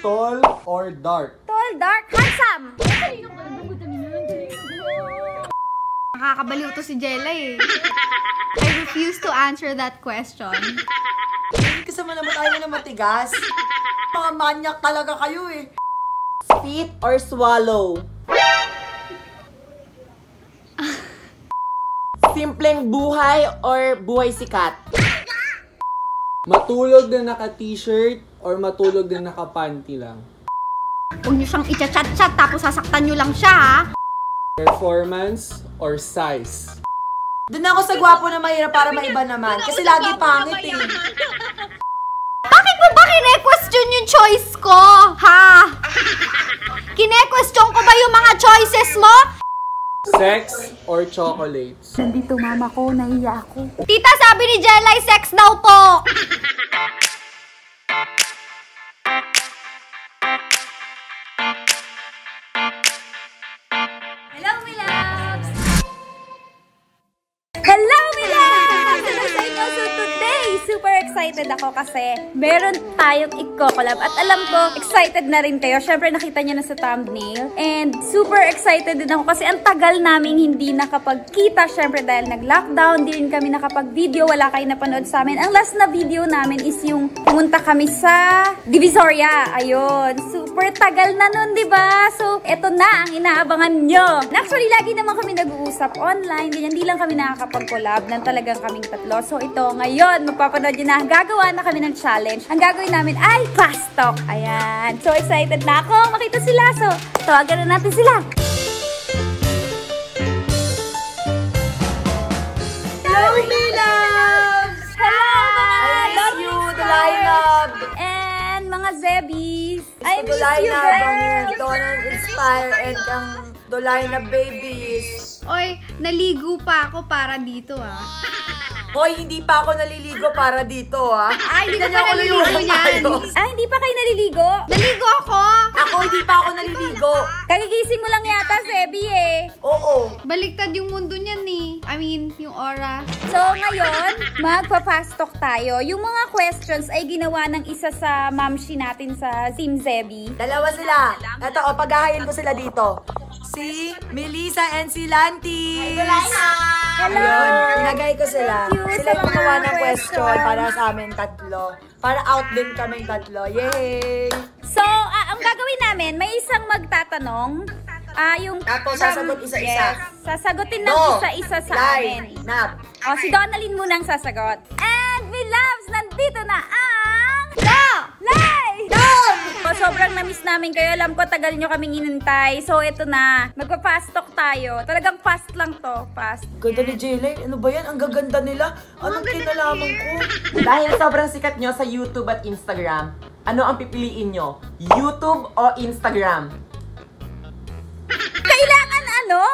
Tall or dark? Tall, dark, handsome. Nakakabaliw to si Jella eh. I refuse to answer that question. Kasama naman tayo na matigas. Mga manyak talaga kayo eh. Spit or swallow? Simpleng buhay or buhay sikat? Matulog na naka-t-shirt or matulog na naka-panty lang? Huwag niyo siyang i-chat-chat tapos sasaktan niyo lang siya ha. Performance or size? Doon ako sa gwapo na mahirap para maiba naman. Kasi lagi pangit eh. Bakit mo ba kine-question yung choice ko? Ha? Kine-question ko ba yung mga choices mo? Sex or chocolates? Nandito mama ko, nahiya ako. Tita, sabi ni Jelay, sex daw po. Hello, my loves! Hello, Milas! Hello sa inyo. So today, super excited ako kasi meron tayong i-collab. At alam ko, excited na rin kayo. Syempre, nakita nyo na sa thumbnail. And super excited din ako kasi ang tagal namin hindi nakapagkita. Syempre, dahil nag-lockdown, di rin kami nakapag-video. Wala kayo napanood sa amin. Ang last na video namin is yung pumunta kami sa Divisoria. Ayun. Super tagal na nun, diba? So, eto na ang inaabangan nyo. Actually, lagi naman kami nag-uusap online. Ganyan, hindi lang kami nakakapag-collab ng talagang kaming tatlo. So, ito, ngayon, magpapanood nyo na. Gagawa na kami ng challenge. Ang gagawin namin ay fast talk. Ayan. So, excited na ako. Makita sila. So, tawagan na natin sila. Hello, my loves! Hello, mga I miss you, Dulay Love! And mga Zebbies. I miss Dulay you, Love, ang girls. Donald Inspire and ang Dulay na babies. Oy, naligo pa ako para dito ah. Hoy, hindi pa ako naliligo para dito ah. Ay, hindi ka Tignan pa niyo ako naliligo naliligo niyan. tayo. Ah, hindi pa kayo naliligo? Naligo ako! Ako, hindi pa ako naliligo. Kagigising mo lang yata, Zebi eh. Oo. Baliktad yung mundo niyan eh. I mean, yung oras. So, ngayon, magpa-fast talk tayo. Yung mga questions ay ginawa ng isa sa mamshi natin sa Team Zebi. Dalawa sila. Ito, o, paghahayin ko sila dito. Si Melissa and si Lanty. Hello! Ayun, inagay ko sila. Thank you Sila sa yung gumawa mga ng question question. para sa amin tatlo. Para out din kaming tatlo. Yay! So, ang gagawin namin, may isang magtatanong. Yung Tapos, sasagot isa-isa. Yes, sasagutin ng No. isa-isa sa Lie. amin. Nap. O, si Donalyn muna ang sasagot. And, my loves, nandito na ang... Lay! So, sobrang na-miss namin kayo. Alam ko, tagal nyo kaming inintay. So, ito na. Magpa-fast talk tayo. Talagang fast lang to. Fast. Ganda ni Jaylen. Ano ba yan? Ang gaganda nila. Anong kinalaman ko? Dahil sobrang sikat nyo sa YouTube at Instagram, ano ang pipiliin nyo? YouTube o Instagram? Kailangan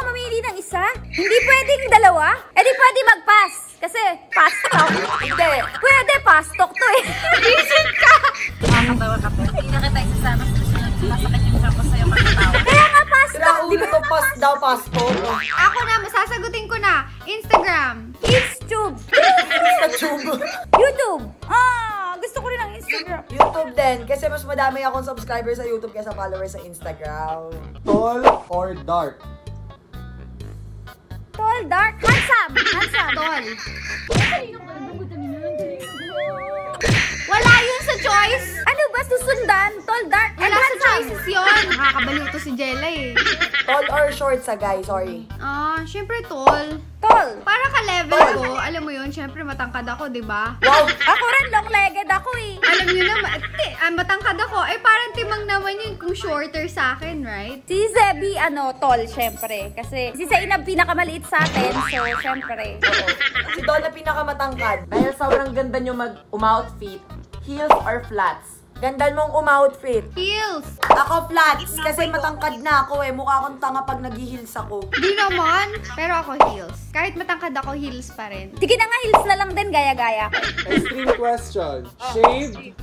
mamili ng isa? Hindi pwedeng dalawa? Eh di pwede mag-pass. Kasi fast talk. Hindi. Pwede, fast talk to eh. Vision ka! Kaya nga fast Sira talk. ulo to, pass daw, pass po. Ako na, masasagutin ko na. Instagram. YouTube. Sa tube. YouTube. Gusto ko rin ang Instagram. YouTube din. Kasi mas madami akong subscribers sa YouTube kaysa followers sa Instagram. Tall or dark? Tall, dark, handsome. Handsome. Tol. Wala yun sa choice. Ano ba susundan? Tall, dark, and Wala sa handsome. choices yun. Nakakabaliw to si Jella eh. Tall or short sa guy? Sorry. Syempre tol. Tall. Para ka-level ko, alam mo yun, syempre matangkad ako, di ba? Wow! Ako rin, long-legged ako eh. Alam nyo na, matangkad ako. Eh, parang timang naman yun kung shorter sa akin, right? Si Zebi, tall, syempre. Kasi si Zainab pinakamaliit sa atin, so syempre. Oo. Si Donna pinakamatangkad. Dahil sobrang ganda nyo mag-outfit, heels or flats? Ganda mong umoutfit. Heels. Ako flats, kasi matangkad na ako eh. Mukha akong tanga pag nag-heels ako. Di naman. Pero ako heels. Kahit matangkad ako, heels pa rin. Sige na nga, heels na lang din, gaya-gaya. Extreme question. Shaved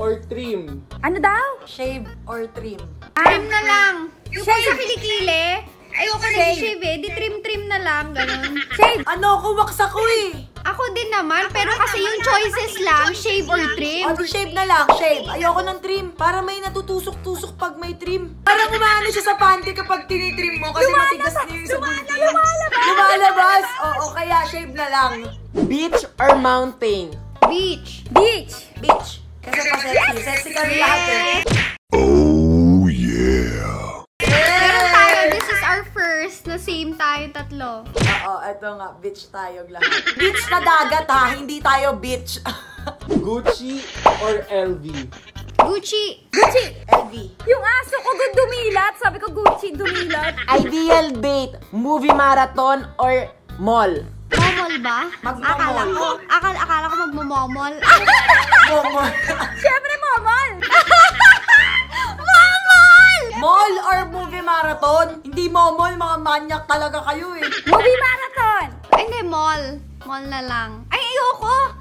or trim? Ano daw? Shave or trim? Trim na lang. Yung Shave. sa kilikili, ayoko Shave. nag-shave eh. Di trim-trim na lang, ganun. Shave. Ano ako, wax ako eh. Ako din naman, pero kasi yung choices lang, shave or trim. O, di shave na lang, shave. Ayoko ng trim. Para may natutusok-tusok pag may trim. Parang umaano siya sa panty kapag tinitrim mo kasi matigas niya yung sabutin. Lumalabas. Oo, kaya shave na lang. Beach or mountain? Beach. Beach! Bitch. Kasi pa sexy. Sexy kami lahat eh. Meron tayo, this is our first na same tayo tatlo. Oo, eto nga. Bitch tayo lahat. Bitch na dagat ha. Hindi tayo bitch. Gucci or LV? Gucci. Gucci! LV. Yung aso ko dumilat. Sabi ko Gucci, dumilat. Ideal date, movie marathon or mall? Momol ba? Magmomol. Akala ko magmomol. Momol. Siyempre, momol! Mall or movie marathon? Hindi momol. Mga manyak talaga kayo eh. Movie marathon! Ay, hindi, mall. Mall na lang. Ay, ayoko.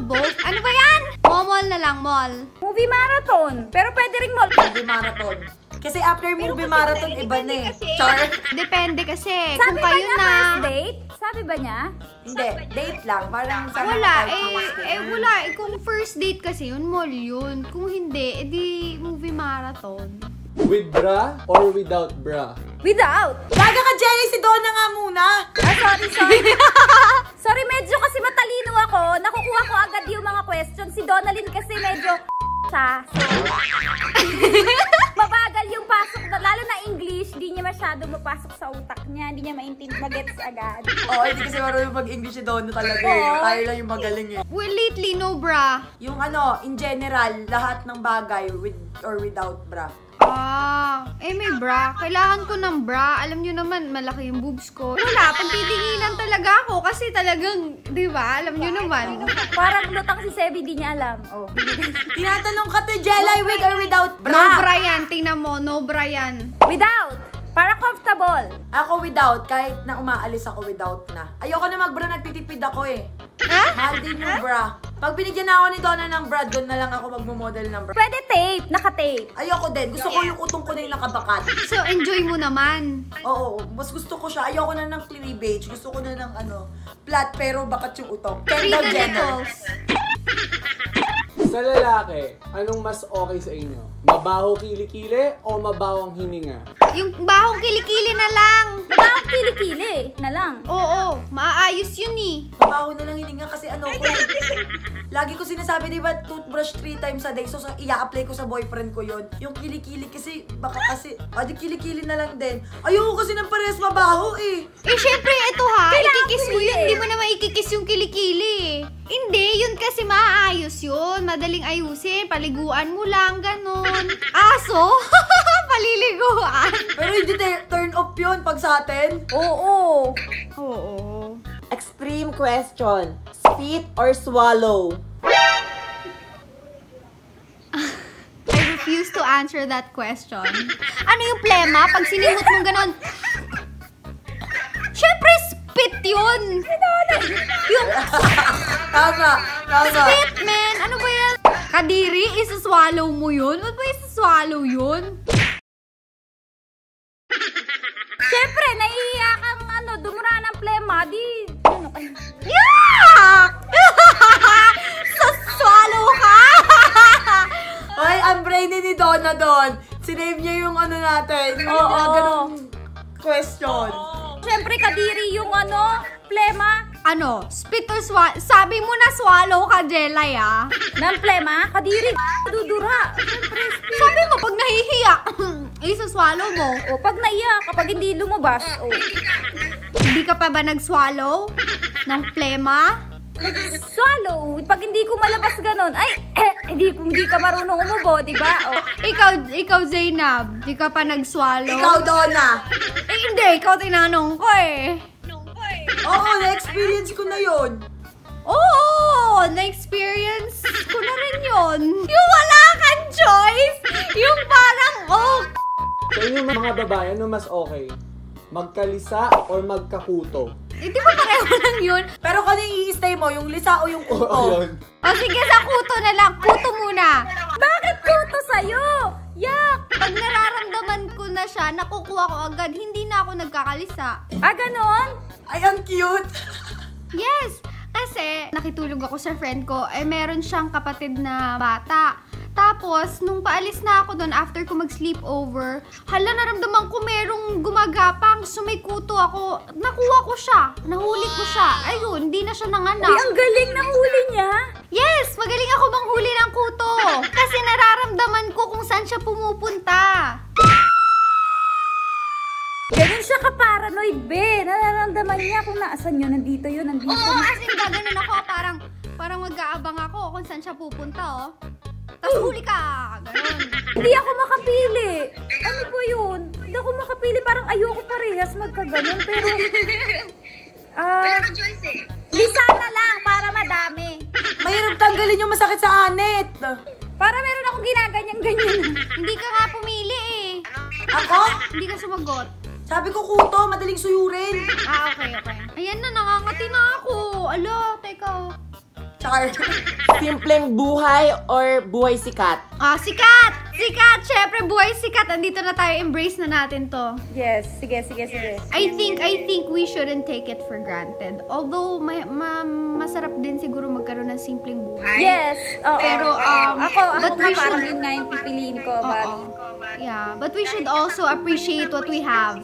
Both. Ano ba yan? Mall na lang, mall. Movie marathon. Pero pwede rin mall. Movie marathon. Kasi after movie marathon, iba na eh. Char. Depende kasi. Sabi Kung ba kayo niya na... first date? Sabi ba niya? Hindi. Date lang. Parang sa Wala, wala. Kung first date kasi yun, mall yun. Kung hindi, edi movie marathon. With bra or without bra? Without. Laga ka, Jelly! Si Donna nga muna! Sorry. Sorry, medyo kasi matalino ako. Nakukuha ko agad yung mga questions. Si Donalyn kasi medyo siya. Mabagal yung pasok, lalo na English, di niya masyado mapasok sa utak niya. Hindi niya magets agad. Oo, hindi kasi marunong mag-English si Donna talaga eh. Oo. Tayo lang yung magaling eh. Well, lately, no bra. Yung ano, in general, lahat ng bagay with or without bra. May bra. Kailangan ko ng bra. Alam nyo naman, malaki yung boobs ko. Wala, pagtitinginan talaga ako kasi talagang, di ba? Alam nyo naman. Parang lutang si Sebi, di niya alam. Oh. Tinatanong ka to, Jelly, with or without No bra? bra yan. Tingnan mo, no bra yan. Without. Para comfortable. Ako without, kahit na umaalis ako without na. Ayoko na mag-bra, nagtitipid ako eh. Mahal din yung bra. Pag binigyan na ako ni Donna ng bra, doon na lang ako magmo-model ng bra. Pwede tape, naka-tape. Ayoko din. Gusto ko yung utong ko na yung nakabakat. So, enjoy mo naman. Oo, mas gusto ko siya. Ayoko na ng cleavage. Gusto ko na ng flat pero bakat yung utong. Free Kendall the Jenner. nipples. Sa lalaki, anong mas okay sa inyo? Mabaho kilikili o mabawang hininga? Yung bahong kilikili na lang. Parang kilikili na lang. Oo, maayos yun eh. Mabaho na lang hininga kasi ko lagi ko sinasabi, di ba, toothbrush 3 times a day. So, i-apply ko sa boyfriend ko yon. Yung kilikili kasi, baka kasi, di kilikili na lang din. Ayoko kasi ng parehas mabaho eh. Syempre, ito ha. Kailangan Ikikis mo pili yun. eh. Hindi mo na maikikis yung kilikili eh. Hindi, yun kasi maayos yun. Madaling ayusin. Paliguan mo lang, ganun. Aso? Paliliguan. Pero hindi turn off yun pag sa atin. Oo. Oo. Extreme question, spit or swallow? I refuse to answer that question. Ano yung plema? Pag sinimot mo ganun, syempre spit yun. Yung Tama. spit, man. Ano ba yan? Kadiri, isa-swallow mo yun? Ba't ba isa-swallow yun? Siyempre, nahihiya kang dumura ng plema, di... Yuck! Sa-swallow ka! Ay, ang brainy ni Donna doon. Sinave niya yung natin. Yung mga ganung question. Siyempre, kadiri yung plema. Ano? Spit or swallow? Sabi mo na swallow ka, Jelay, ah. Ng plema, kadiri, dudura. Sabi mo, pag nahihiya, isa-swallow mo. O, pag naiya, kapag hindi lumabas, Hindi ka pa ba nag-swallow? Ng plema? swallow. Pag hindi ko malabas ganun, ay, hindi ka marunong umubo, di ba? O, Ikaw, Zainab, di ka pa nag-swallow? Ikaw, Donna. Hindi, ikaw tinanong ko eh. Oo, na-experience ko na yun. Oo, na-experience ko na rin yun. Yung wala kang choice, yung parang, Sa inyo mga babae, ano mas okay? Magkalisa or magkakuto? di ba pareho lang yun? Pero kung i-stay mo, yung lisa o yung kuto? Ayun. O sige, sa kuto na lang, kuto muna. bakit kuto sa'yo? Yak! Pag nararamdaman ko na siya, nakukuha ko agad, hindi na ako nagkakalisa. Ganon? Ay, ang cute. Yes! Kasi, nakitulog ako sa friend ko, meron siyang kapatid na bata. Tapos, nung paalis na ako doon, after ko mag-sleepover, hala, naramdaman ko merong gumagapang, sumikuto ako. Nakuha ko siya. Nahuli ko siya. Ayun, hindi na siya nanganak. Uy, ang galing ng huli niya. Yes! Magaling ako manghuli ng kuto. Kasi nararamdaman ko kung saan siya pumupunta. Ganun siya ka-paranoid, be. Nararamdaman niya kung naasan yun. Nandito yun, nandito. Oo, as in, gaganon ako. Parang mag-aabang ako kung saan siya pupunta, oh. Tapos huli ka! Ganon. Hindi ako makapili. Ano po yun? Hindi ako makapili. Parang ayoko parehas magkaganon. Pero, lisa na lang para madami. Mahirap tanggalin yung masakit sa anet. Para meron akong ginaganyan-ganyan. Hindi ka nga pumili, eh. Ako? Hindi ka sumagot. Sabi ko kuto, madaling suyurin. Okay. Ayan na, nangangati na ako. Ala, teka. Char. Simpleng buhay or buhay sikat? Sikat! Sikat! Syempre, buhay sikat. Andito na tayo. Embrace na natin to. Yes, sige. I think we shouldn't take it for granted. Although, masarap din siguro magkaroon ng simpleng buhay. Yes. Oo. Pero, ako but nga we parang should- yun nga yung pipiliin ko. Yeah, but we should also appreciate what we have.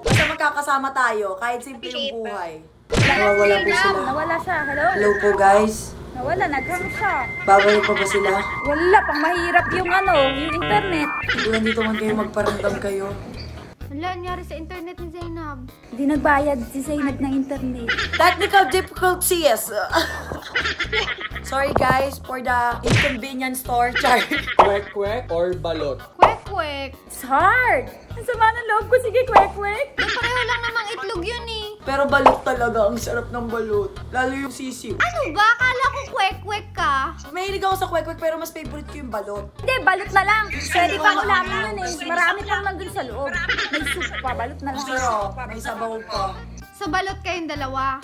Basta magkakasama tayo, kahit simple yung buhay. Nawawala po sila. Nawala siya. Hello? Hello po guys. Nawala, naghang siya. Babalik pa ba sila? Wala, pang mahirap yung yung internet. Kung nandito man kayo, magparamdam kayo. Wala, nangyari sa internet ni Zainab. Hindi nagbayad si Zainab ng internet. Technical difficulties. Sorry guys for the inconvenience store. Char. Kwek-kwek or balot? Kwek-kwek. It's hard. Ang sama ng loob ko. Sige, kwek-kwek. Pareho lang namang itlog yun, eh. Pero balot talaga. Ang sarap ng balot. Lalo yung sisiw. Ano ba? Akala ko kwek-kwek ka. Mahilig ako sa kwek-kwek pero mas favorite ko yung balot. Hindi, balot na lang. Pwede pang ulamin yun eh. Marami pang nandun sa loob. May soup pa, balot na lang. Pero may sabaw pa. So, balot kayong dalawa.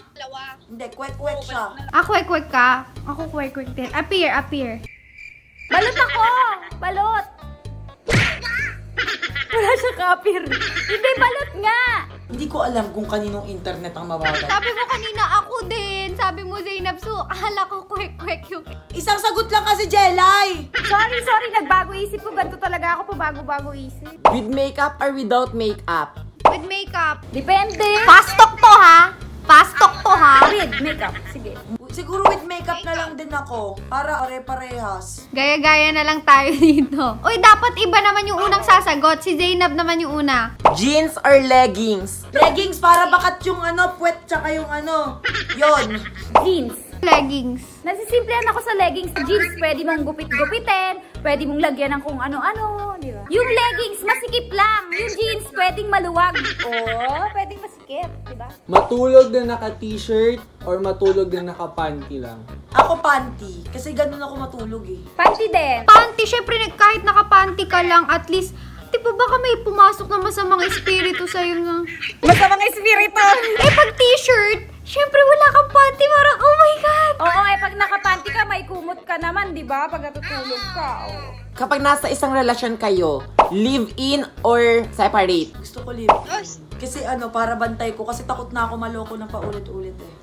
Hindi, kwek-kwek siya. Kwek-kwek ka. Ako kwek-kwek din. Appear. Balot ako! Balot! Wala siya kapir. Hindi, balot nga! Hindi ko alam kung kaninong internet ang mabagal. Sabi mo kanina ako din. Sabi mo, Zainab, so akala ko kwek-kwek yung... Isang sagot lang kasi, Jelay! Sorry, nagbago isip ko. Ganito talaga ako pa bago isip. With makeup or without makeup? With makeup. Depende. Fast talk to, ha? Fast talk to, ha? With makeup. Sige. Siguro with makeup na lang din ako. Para pare-parehas. Gaya-gaya na lang tayo dito. Uy, dapat iba naman yung unang sasagot. Si Zainab naman yung una. Jeans or leggings? Leggings para bakat yung puwet tsaka yung yon. Jeans. Leggings. Nasisimplihan ako sa leggings. Jeans, pwede mong gupit-gupitin. Pwede mong lagyan ng kung ano-ano. Di ba? Yung leggings, masikip lang. Yung jeans, pwedeng maluwag. Oo, pwedeng masikip. Di ba? Matulog na naka-t-shirt or matulog na naka-panty lang? Ako panty. Kasi ganun ako matulog eh. Panty din. Panty, syempre kahit nakapanty ka lang, at least, di ba baka may pumasok na masamang espiritu sa'yo na... Masamang espiritu. Pag t-shirt, syempre wala kang panty, parang, oh my God! Oo, pag nakapanty ka, may kumot ka naman, di ba? Pag natutulog ka. Oo. Kapag nasa isang relasyon kayo, live-in or separate? Gusto ko live. Kasi para bantay ko. Kasi takot na ako maloko ng paulit-ulit eh.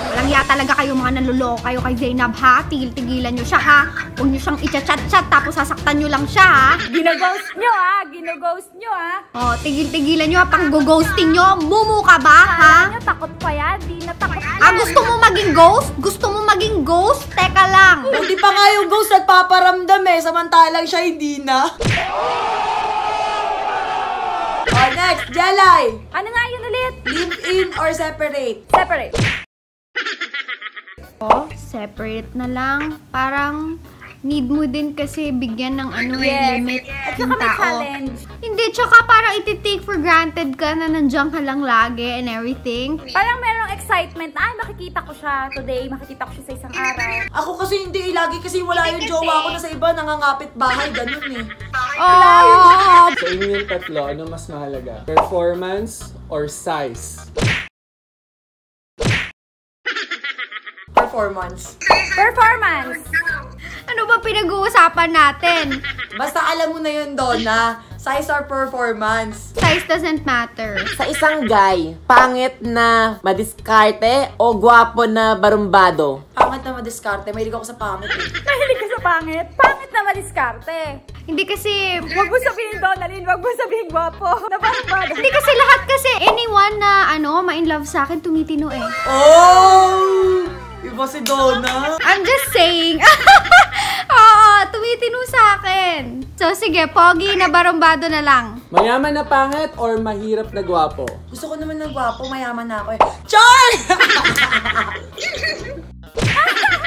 Walang ya talaga kayo mga nanluloko kayo kay Zainab, ha? Tigil-tigilan nyo siya, ha? Huwag nyo siyang i-chat-chat tapos sasaktan nyo lang siya, ha? Ginaghost nyo, ha? Ginaghost nyo, ha? Oh, tigil-tigilan nyo, ha? Pang-ghosting nyo. Mumu ka ba, ha? Nyo, takot pa yan. Di na takot yan. Gusto mo maging ghost? Gusto mo maging ghost? Teka lang. Hindi pa nga yung ghost nagpaparamdam eh. Samantalang siya hindi na. Oh, next. Jelay. Ano nga yun ulit? Live-in or separate? Separate. Separate na lang. Parang need mo din kasi bigyan ng Yes. limit At ng saka may tao. challenge. Hindi, tsaka parang iti-take for granted ka na nandiyan ka lang lagi and everything. Parang merong excitement. Ay, makikita ko siya today. Makikita ko siya sa isang araw. Ako kasi hindi. Lagi kasi wala yung jowa ko na sa iba. Nangangapit bahay. Ganun eh. Oh! Sa inyo yung tatlo, ano mas mahalaga? Performance or size? Performance. Performance. Ano ba pinag-uusapan natin? Basta alam mo na yun, Donna. Size or performance? Size doesn't matter. Sa isang guy, pangit na madiskarte o gwapo na barumbado? Pangit na madiskarte. Mahilig ako sa pangit eh. Mahilig ka sa pangit? Pangit na madiskarte. Hindi kasi... Huwag mo sabihin, Donalyn. Huwag mo sabihin gwapo. Na parang bado. Hindi kasi lahat kasi anyone na ma-in love sa akin tumitino eh. Oh! Iba si Donna. I'm just saying. Oo, tumitino sa akin. So sige, pogi na barumbado na lang. Mayaman na pangit or mahirap na gwapo? Gusto ko naman ng gwapo, mayaman na ako eh. Char!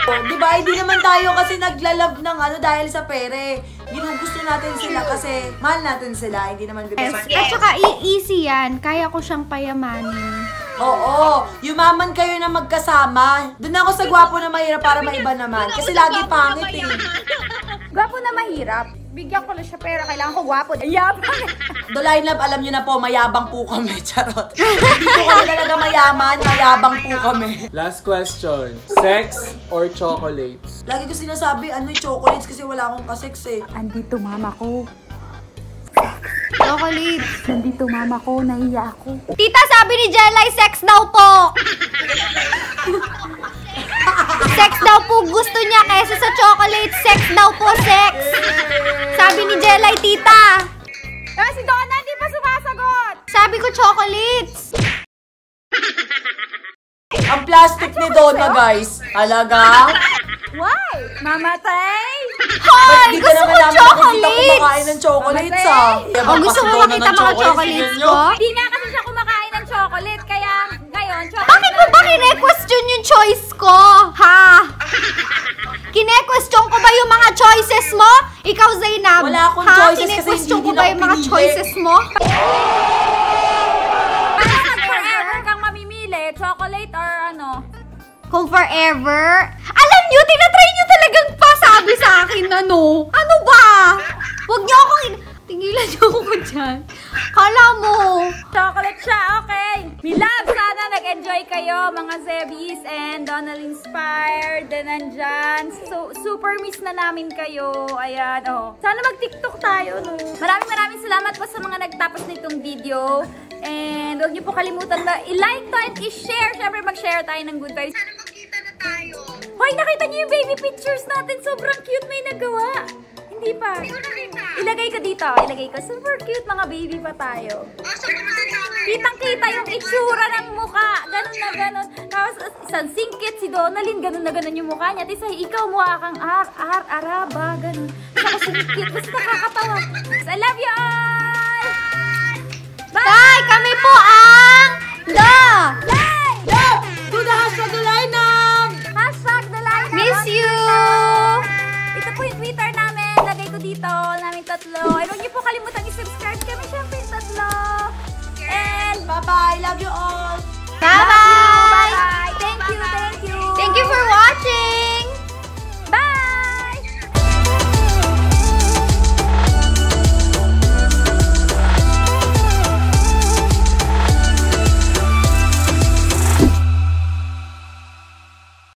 Diba, hindi naman tayo kasi naglalove ng dahil sa pere. Ginugusto natin sila kasi mahal natin sila. Hindi naman because of... At saka easy yan. Kaya ko siyang payamanin. Oo, yumaman kayo na magkasama. Doon ako sa gwapo na mahirap para maiba naman. Kasi lagi pangit eh. Gwapo na mahirap. Bigyan ko na siya pera. Kailangan ko gwapo. Yabang. Dolay Love, alam nyo na po, mayabang po kami. Charot. Hindi po kami talaga mayaman, mayabang po kami. Last question. Sex or chocolates? Lagi ko sinasabi, chocolates kasi wala akong kasex eh. Andito mama ko. Chocolate. Nandito mama ko. Nahiya ako. Tita, sabi ni Jelay, sex daw po. Sex daw po gusto niya kaysa sa chocolate. Sex daw po, sex. Sabi ni Jelay, tita. Si Donna, hindi pa sumasagot. Sabi ko chocolates. Ang plastic ni Donna, guys. Alaga? Why? Mamatay? Hoy, Di ka gusto naman ko namin nakikita chocolates. kumakain ng chocolates, ah. Oh, gusto mo makita mga chocolates ko? Hindi nga kasi siya kumakain ng chocolate. Kaya ngayon, chocolate. Bakit mo ba kine-question yung choice ko? Ha? Kine-question ko ba yung mga choices mo? Ikaw, Zainab. Wala akong ha? choices kasi Kine-question hindi ko din ba ako yung mga pinili. choices mo? Parang forever kang mamimili. Chocolate or ano? Kung forever? Alam nyo, tinatry nyo talagang pasabi sa akin, ano? Ano ba? Huwag nyo akong... Tigilan nyo ako dyan. Kala mo. Chocolate siya, okay. Milab, sana nag-enjoy kayo, mga Zebbies and Donald Inspired. Then nandyan. So, super miss na namin kayo. Ayan, oh. Sana mag-TikTok tayo, no? Maraming salamat po sa mga nagtapos nitong video. And huwag niyo po kalimutan na i-like to and i-share. Siyempre, mag-share tayo ng good vibes. Sana magkita na tayo. Hoy, nakita niyo yung baby pictures natin. Sobrang cute, may nagawa. Hindi pa. Ilagay ko dito. Ilagay ko. Super cute, mga baby pa tayo. Kitang-kita yung itsura ng mukha. Ganun na ganun. Tapos, isang singkit si Donalyn. Ganun na ganun yung mukha niya. Tapos, ikaw mukha kang araba. Ganun. Tapos, singkit. Tapos, nakakatawa. I love you all! Bye! Kami po ang... To the hashtag Dolay Love! Hashtag the line. Miss you! Ito po yung Twitter namin. Lagay ko dito. Namin tatlo. And huwag niyo po kalimutan i-subscribe kami. Siyempre, tatlo. And Bye-bye. Love you all. Bye-bye!